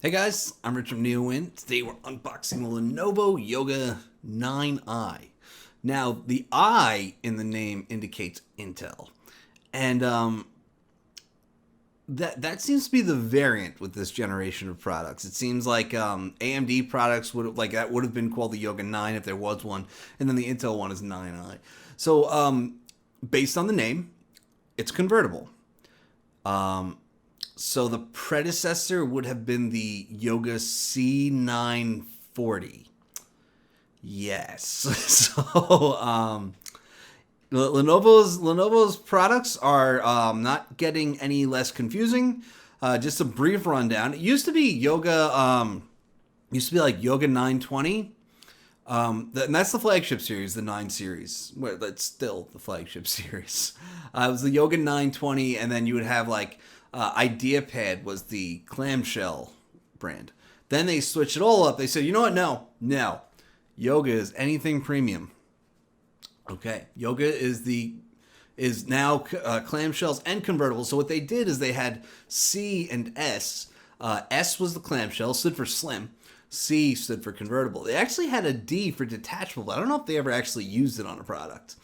Hey guys, I'm Rich from NeoWin. Today we're unboxing the Lenovo Yoga 9i. Now, the I in the name indicates Intel. And that seems to be the variant with this generation of products. It seems like AMD products would have been called the Yoga 9 if there was one, and then the Intel one is 9i. So, based on the name, it's convertible. So the predecessor would have been the Yoga C940. Yes. So Lenovo's products are not getting any less confusing. Just a brief rundown. It used to be Yoga. Used to be like Yoga 920. And that's the flagship series, the 9 series. Well, that's still the flagship series. It was the Yoga 920, and then you would have like IdeaPad was the clamshell brand. Then they switched it all up. They said, you know what? No. Yoga is anything premium. Okay. Yoga is now clamshells and convertibles. So what they did is they had C and S. S was the clamshell, stood for slim. C stood for convertible. They actually had a D for detachable, but I don't know if they ever actually used it on a product.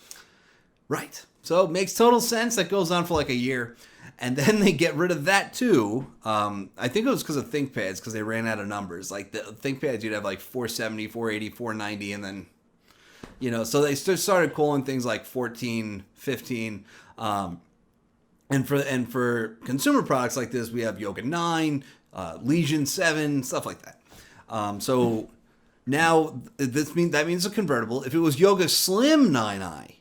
Right. So it makes total sense. That goes on for like a year. And then they get rid of that too. I think it was because of ThinkPads, because they ran out of numbers. Like the ThinkPads, you'd have like 470, 480, 490, and then, so they started calling things like 14, 15. And for consumer products like this, we have Yoga 9, Legion 7, stuff like that. So now that means a convertible. If it was Yoga Slim 9i,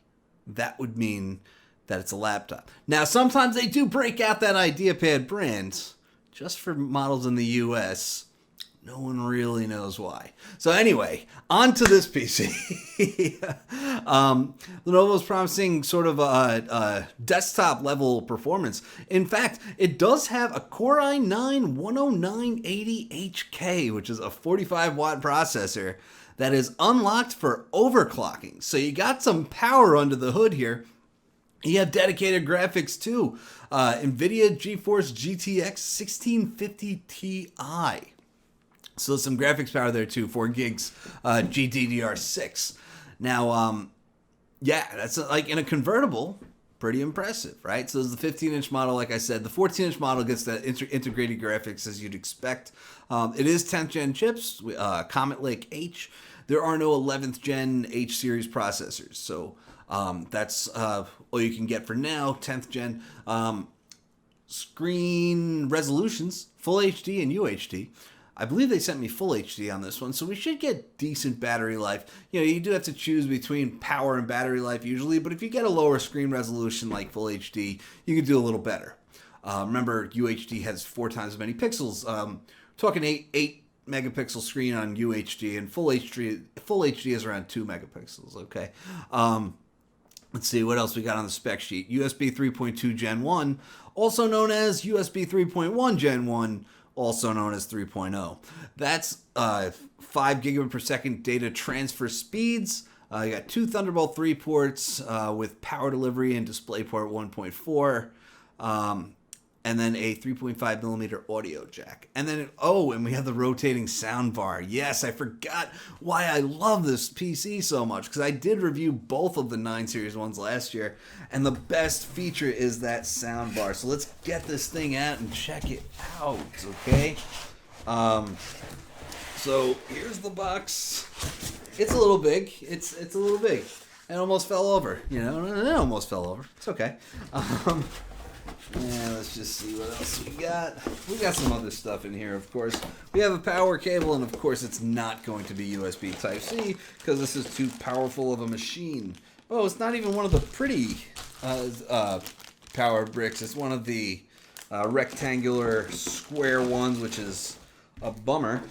that would mean that it's a laptop. Now, sometimes they do break out that IdeaPad brand just for models in the US. No one really knows why. So anyway, on to this PC. Lenovo's promising sort of a desktop level performance. In fact, it does have a Core i9-10980HK, which is a 45 watt processor that is unlocked for overclocking. So you got some power under the hood here. You have dedicated graphics too. Nvidia GeForce GTX 1650 Ti. So some graphics power there too, 4 gigs GDDR6. Now, that's like in a convertible, pretty impressive, right? So there's the 15-inch model, like I said. The 14-inch model gets that integrated graphics as you'd expect. It is 10th gen chips, Comet Lake H. There are no 11th gen H series processors, so that's all you can get for now. 10th gen screen resolutions, full HD and UHD. I believe they sent me full HD on this one, so we should get decent battery life. You do have to choose between power and battery life usually, but if you get a lower screen resolution like full HD, you can do a little better. Remember, UHD has 4 times as many pixels. Talking 8 megapixel screen on UHD, and full HD is around 2 megapixels. Okay. Let's see what else we got on the spec sheet. USB 3.2 Gen 1, also known as USB 3.1 Gen 1, also known as 3.0. That's 5 gigabit per second data transfer speeds. You got 2 Thunderbolt 3 ports with power delivery and DisplayPort 1.4. And then a 3.5 millimeter audio jack. And then, and we have the rotating soundbar. Yes, I forgot why I love this PC so much, because I did review both of the 9 series ones last year, and the best feature is that soundbar. So let's get this thing out and check it out, okay? So here's the box. It's a little big. It's a little big. It almost fell over, It almost fell over. It's okay. Yeah, let's just see what else we got. We got some other stuff in here, of course. We have a power cable, and of course it's not going to be USB Type-C, because this is too powerful of a machine. Oh, it's not even one of the pretty power bricks. It's one of the rectangular square ones, which is a bummer.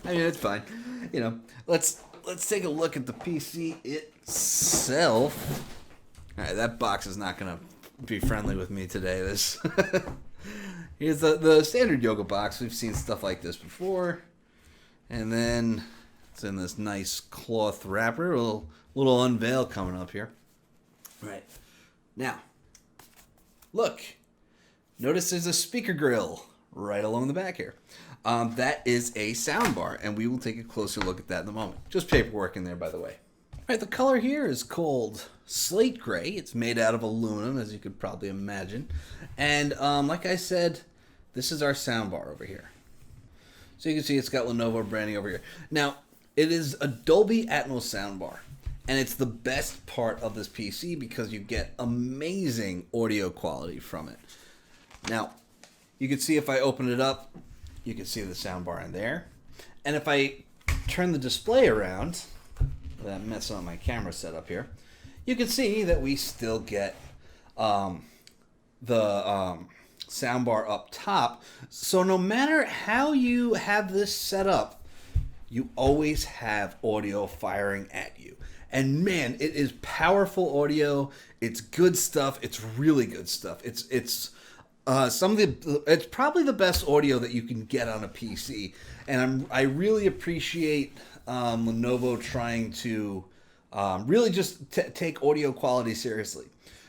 It's fine. Let's take a look at the PC itself. All right, that box is not going to be friendly with me today. Here's the standard Yoga box. We've seen stuff like this before. And then it's in this nice cloth wrapper. A little unveil coming up here. Right. Now, look. Notice there's a speaker grill right along the back here. That is a soundbar, and we will take a closer look at that in a moment. Just paperwork in there, by the way. All right, the color here is called slate gray. It's made out of aluminum, as you could probably imagine. And like I said, this is our soundbar over here. So you can see it's got Lenovo branding over here. Now, it is a Dolby Atmos soundbar, and it's the best part of this PC because you get amazing audio quality from it. Now, you can see if I open it up, you can see the soundbar in there. And if I turn the display around, that mess on my camera setup here, you can see that we still get the soundbar up top. So no matter how you have this set up, you always have audio firing at you. And man, it is powerful audio. It's good stuff. It's really good stuff. It's probably the best audio that you can get on a PC. And I really appreciate Lenovo trying to really just take audio quality seriously.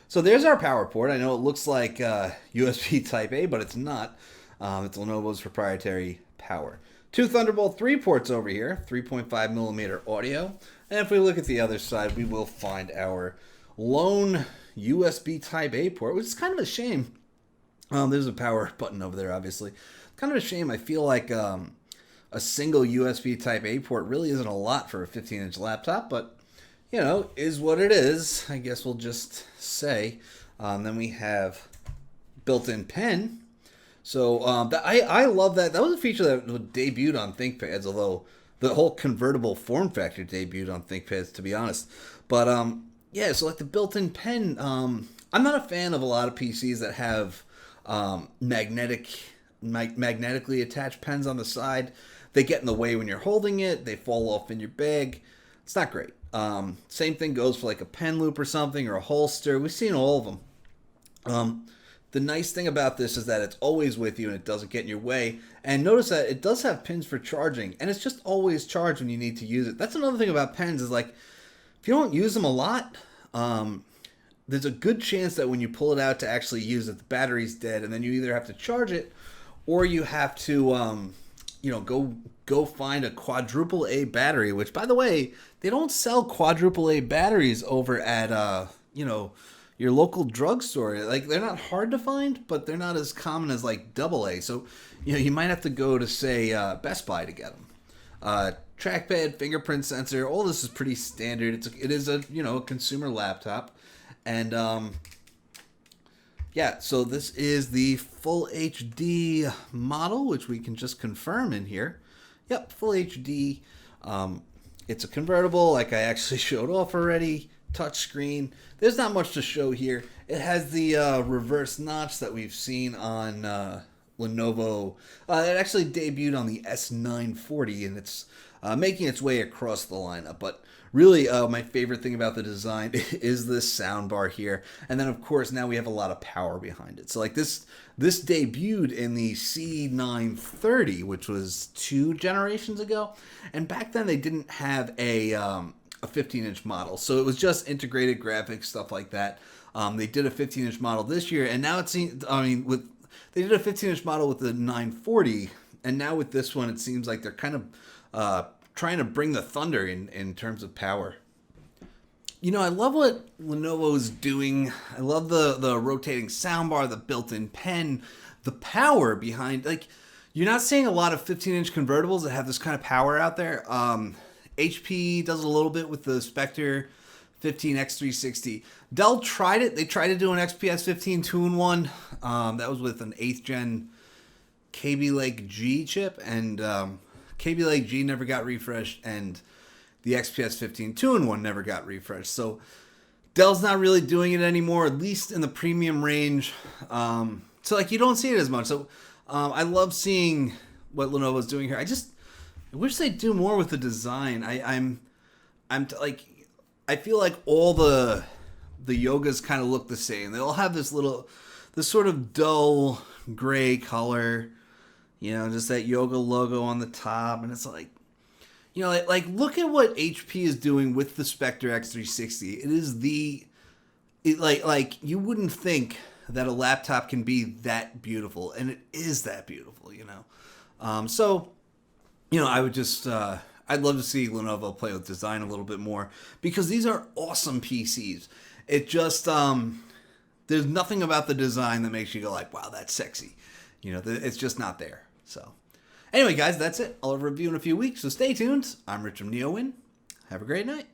So there's our power port. I know it looks like USB Type A, but it's not. It's Lenovo's proprietary power. Two Thunderbolt 3 ports over here, 3.5 millimeter audio. And if we look at the other side, we will find our lone USB Type A port, which is kind of a shame. There's a power button over there, obviously. Kind of a shame. I feel like a single USB Type A port really isn't a lot for a 15-inch laptop, but you know, is what it is. I guess we'll just say. Then we have built-in pen. So I love that. That was a feature that debuted on ThinkPads, although the whole convertible form factor debuted on ThinkPads, to be honest. But yeah, so like the built-in pen, I'm not a fan of a lot of PCs that have magnetically attached pens on the side. They get in the way when you're holding it. They fall off in your bag. It's not great. Same thing goes for like a pen loop or something, or a holster. We've seen all of them. The nice thing about this is that it's always with you and it doesn't get in your way. And notice that it does have pins for charging, and it's just always charged when you need to use it. That's another thing about pens is like, if you don't use them a lot, there's a good chance that when you pull it out to actually use it, the battery's dead, and then you either have to charge it or you have to, go find a quadruple A battery, which, by the way, they don't sell quadruple A batteries over at, your local drugstore. Like, they're not hard to find, but they're not as common as, like, double A. So, you might have to go to, say, Best Buy to get them. Trackpad, fingerprint sensor, all this is pretty standard. It is a consumer laptop. And, yeah, so this is the full HD model, which we can just confirm in here. Yep, full HD. It's a convertible, like I actually showed off already. Touchscreen. There's not much to show here. It has the reverse notch that we've seen on Lenovo. It actually debuted on the S940, and it's making its way across the lineup. But really, my favorite thing about the design is this soundbar here. And then, of course, now we have a lot of power behind it. So, like, this debuted in the C930, which was 2 generations ago. And back then, they didn't have a 15-inch model. So it was just integrated graphics, stuff like that. They did a 15-inch model this year, and now it seems, they did a 15-inch model with the 940, and now with this one, it seems like they're kind of trying to bring the thunder in terms of power. I love what Lenovo's doing. I love the rotating soundbar, the built-in pen, the power behind, like, you're not seeing a lot of 15-inch convertibles that have this kind of power out there. HP does a little bit with the Spectre 15 X360. Dell tried it. They tried to do an XPS 15 2-in-1. That was with an 8th gen Kaby Lake G chip, and Kaby Lake G never got refreshed, and the XPS 15 2-in-1 never got refreshed. So Dell's not really doing it anymore, at least in the premium range. So like, you don't see it as much. So I love seeing what Lenovo's doing here. I wish they'd do more with the design. I feel like all the Yogas kind of look the same. They all have this sort of dull gray color, just that Yoga logo on the top, and it's like, look at what HP is doing with the Spectre X360. It is like you wouldn't think that a laptop can be that beautiful, and it is that beautiful, you know. So, you know, I would just, I'd love to see Lenovo play with design a little bit more, because these are awesome PCs. It just, there's nothing about the design that makes you go like, wow, that's sexy. You know, it's just not there. So, anyway, guys, that's it. I'll review in a few weeks, so stay tuned. I'm Rich from NeoWin. Have a great night.